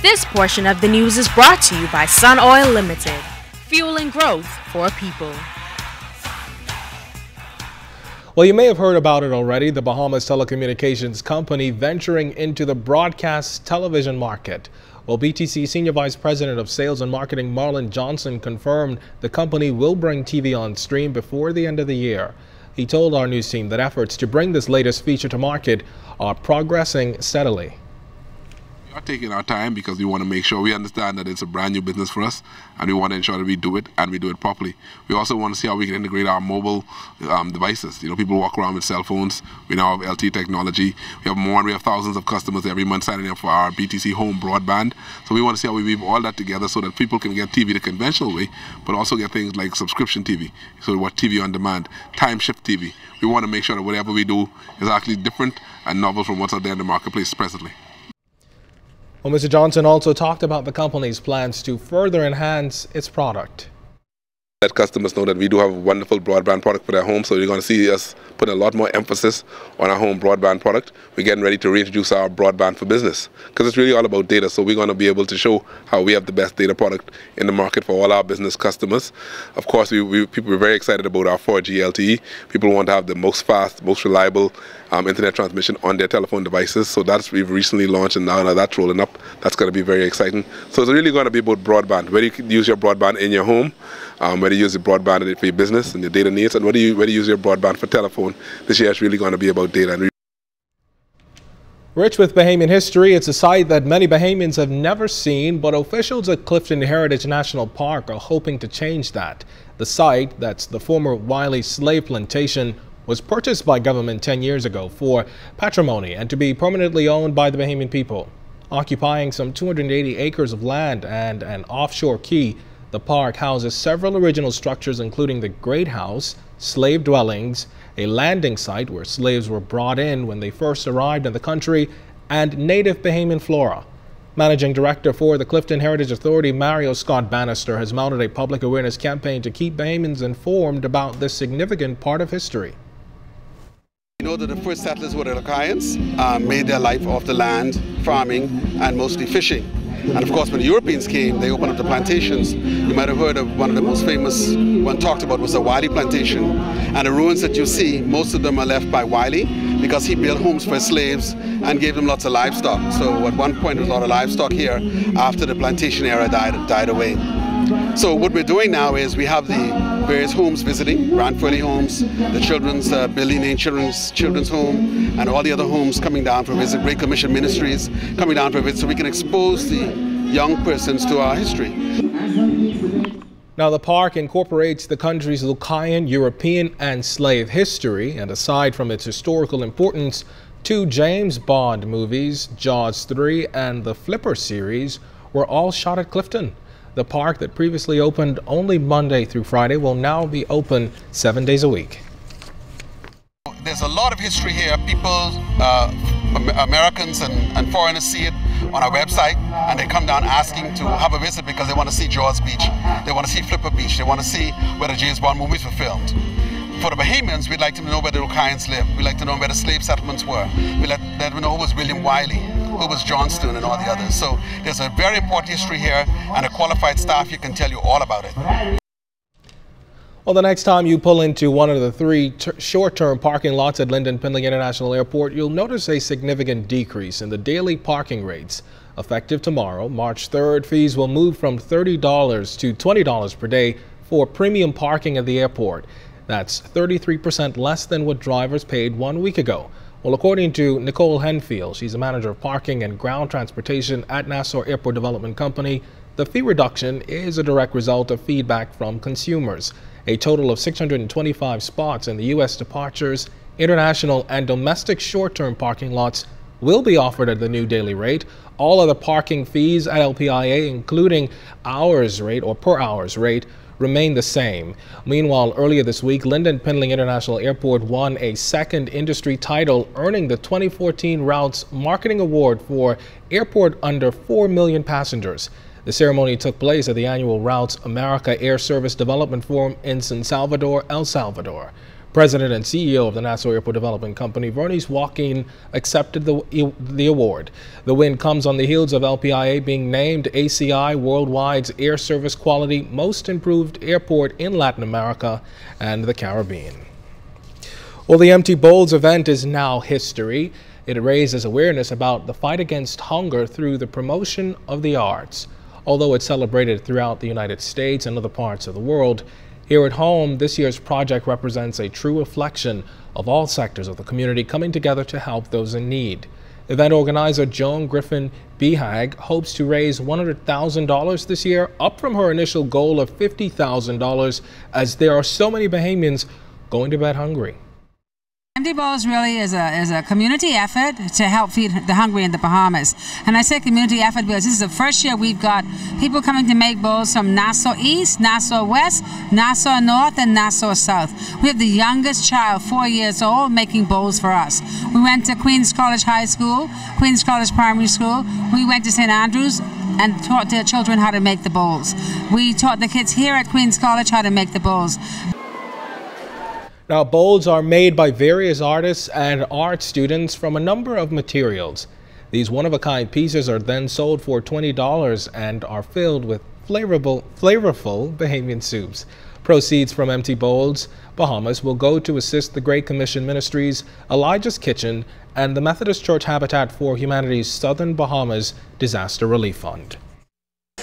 This portion of the news is brought to you by Sun Oil Limited, fueling growth for people. Well, you may have heard about it already, the Bahamas telecommunications company venturing into the broadcast television market. Well, BTC Senior Vice President of Sales and Marketing Marlon Johnson confirmed the company will bring TV on stream before the end of the year. He told our news team that efforts to bring this latest feature to market are progressing steadily. We are taking our time because we want to make sure we understand that it's a brand new business for us, and we want to ensure that we do it and we do it properly. We also want to see how we can integrate our mobile devices. You know, people walk around with cell phones. We now have LTE technology. We have more, and we have thousands of customers every month signing up for our BTC home broadband. So we want to see how we weave all that together so that people can get TV the conventional way, but also get things like subscription TV, so what TV on demand, time shift TV. We want to make sure that whatever we do is actually different and novel from what's out there in the marketplace presently. Well, Mr. Johnson also talked about the company's plans to further enhance its product. Let customers know that we do have a wonderful broadband product for their home, so you're going to see us put a lot more emphasis on our home broadband product. We're getting ready to reintroduce our broadband for business because it's really all about data, so we're going to be able to show how we have the best data product in the market for all our business customers. Of course, people are very excited about our 4G LTE. People want to have the most fast, most reliable internet transmission on their telephone devices, so we've recently launched, and now that's rolling up. That's going to be very exciting. So it's really going to be about broadband, whether you can use your broadband in your home, whether you use your broadband for your business and your data needs, and whether you use your broadband for telephone. This year is really going to be about data. Rich with Bahamian history, it's a site that many Bahamians have never seen, but officials at Clifton Heritage National Park are hoping to change that. The site, that's the former Wiley slave plantation, was purchased by government 10 years ago for patrimony and to be permanently owned by the Bahamian people. Occupying some 280 acres of land and an offshore quay, the park houses several original structures including the Great House, slave dwellings, a landing site where slaves were brought in when they first arrived in the country, and native Bahamian flora. Managing Director for the Clifton Heritage Authority, Mario Scott Bannister, has mounted a public awareness campaign to keep Bahamians informed about this significant part of history. We know that the first settlers were the Lacayans, made their life off the land, farming, and mostly fishing. And of course, when the Europeans came, they opened up the plantations. You might have heard of one of the most famous one talked about was the Wiley plantation. And the ruins that you see, most of them are left by Wiley because he built homes for his slaves and gave them lots of livestock. So at one point there was a lot of livestock here after the plantation era died away. So what we're doing now is we have the various homes visiting, Brantford Homes, the children's Billy Lane Children's Home, and all the other homes coming down for a visit, Great Commission Ministries coming down for a visit, so we can expose the young persons to our history. Now, the park incorporates the country's Lucayan, European, and slave history, and aside from its historical importance, 2 James Bond movies, Jaws 3 and the Flipper series, were all shot at Clifton. The park that previously opened only Monday through Friday will now be open 7 days a week. There's a lot of history here. People, Americans and foreigners see it on our website, and they come down asking to have a visit because they want to see Jaws Beach, they want to see Flipper Beach, they want to see where the James Bond movies were filmed. For the Bahamians, we'd like to know where the Lucayans lived. We'd like to know where the slave settlements were. We'd like to know who was William Wiley, who was Johnston, and all the others. So there's a very important history here, and a qualified staff here can tell you all about it. Well, the next time you pull into one of the 3 short-term parking lots at Lynden Pindling International Airport, you'll notice a significant decrease in the daily parking rates. Effective tomorrow, March 3rd, fees will move from $30 to $20 per day for premium parking at the airport. That's 33% less than what drivers paid 1 week ago. Well, according to Nicole Henfield, she's a manager of parking and ground transportation at Nassau Airport Development Company, the fee reduction is a direct result of feedback from consumers. A total of 625 spots in the U.S. departures, international, and domestic short-term parking lots will be offered at the new daily rate. All other parking fees at LPIA, including hours rate or per hours rate, remain the same. Meanwhile, earlier this week, Lynden Pindling International Airport won a second industry title, earning the 2014 Routes Marketing Award for airport under 4 million passengers. The ceremony took place at the annual Routes America Air Service Development Forum in San Salvador, El Salvador. President and CEO of the Nassau Airport Development Company, Vernice Joaquin, accepted the award. The win comes on the heels of LPIA being named ACI Worldwide's Air Service Quality Most Improved Airport in Latin America and the Caribbean. Well, the Empty Bowls event is now history. It raises awareness about the fight against hunger through the promotion of the arts. Although it's celebrated throughout the United States and other parts of the world, here at home, this year's project represents a true reflection of all sectors of the community coming together to help those in need. Event organizer Joan Griffin Behag hopes to raise $100,000 this year, up from her initial goal of $50,000, as there are so many Bahamians going to bed hungry. Empty Bowls really is a community effort to help feed the hungry in the Bahamas. And I say community effort because this is the first year we've got people coming to make bowls from Nassau East, Nassau West, Nassau North, and Nassau South. We have the youngest child, 4 years old, making bowls for us. We went to Queens College High School, Queens College Primary School. We went to St. Andrews and taught their children how to make the bowls. We taught the kids here at Queens College how to make the bowls. Now, bowls are made by various artists and art students from a number of materials. These one-of-a-kind pieces are then sold for $20 and are filled with flavorful Bahamian soups. Proceeds from Empty Bowls Bahamas will go to assist the Great Commission Ministries, Elijah's Kitchen, and the Methodist Church Habitat for Humanity's Southern Bahamas Disaster Relief Fund.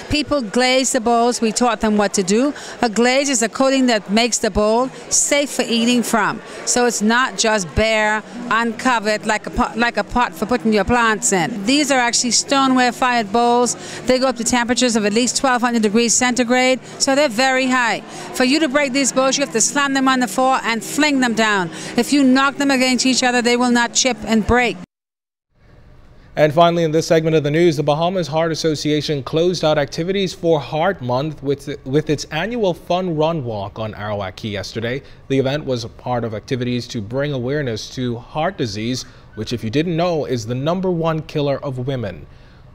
People glaze the bowls. We taught them what to do. A glaze is a coating that makes the bowl safe for eating from. So it's not just bare, uncovered, like a pot for putting your plants in. These are actually stoneware-fired bowls. They go up to temperatures of at least 1,200 degrees centigrade, so they're very high. For you to break these bowls, you have to slam them on the floor and fling them down. If you knock them against each other, they will not chip and break. And finally, in this segment of the news, the Bahamas Heart Association closed out activities for Heart Month with its annual Fun Run Walk on Arawak Key yesterday. The event was a part of activities to bring awareness to heart disease, which, if you didn't know, is the #1 killer of women.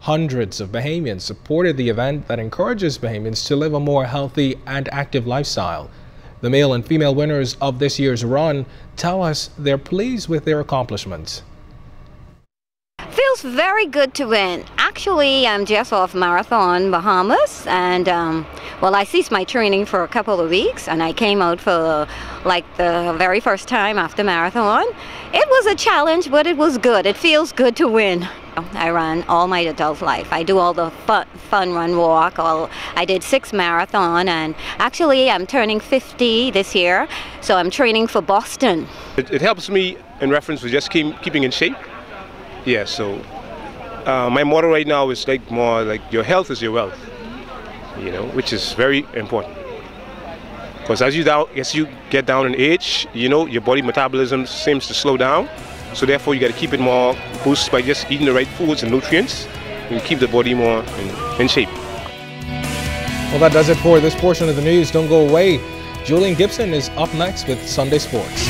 Hundreds of Bahamians supported the event that encourages Bahamians to live a more healthy and active lifestyle. The male and female winners of this year's run tell us they're pleased with their accomplishments. Feels very good to win. Actually, I'm just off Marathon Bahamas, and well, I ceased my training for a couple of weeks, and I came out for like the very first time after marathon. It was a challenge, but it was good. It feels good to win. I ran all my adult life. I do all the fun run walk. I did 6 marathon, and actually I'm turning 50 this year, so I'm training for Boston. It helps me in reference to just keeping in shape. Yeah, so my motto right now is more like your health is your wealth, you know, which is very important. Because as you get down in age, you know, your body metabolism seems to slow down. So therefore you got to keep it more boosted by just eating the right foods and nutrients and keep the body more in shape. Well, that does it for this portion of the news. Don't go away. Julian Gibson is up next with Sunday Sports.